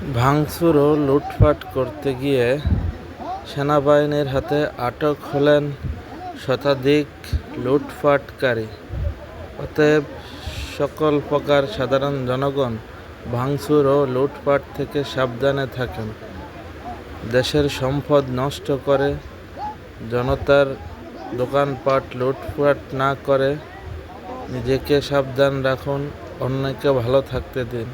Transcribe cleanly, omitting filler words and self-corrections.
ভাঙচুর ও লুটপাট করতে গিয়ে সেনাবাহিনীর হাতে আটক হলেন শতাধিক লুটপাটকারী। অতএব সকল প্রকার সাধারণ জনগণ ভাঙচুর ও লুটপাট থেকে সাবধানে থাকেন। দেশের সম্পদ নষ্ট করে জনতার দোকানপাট লুটপাট না করে নিজেকে সাবধান রাখুন, অন্যকে ভালো থাকতে দিন।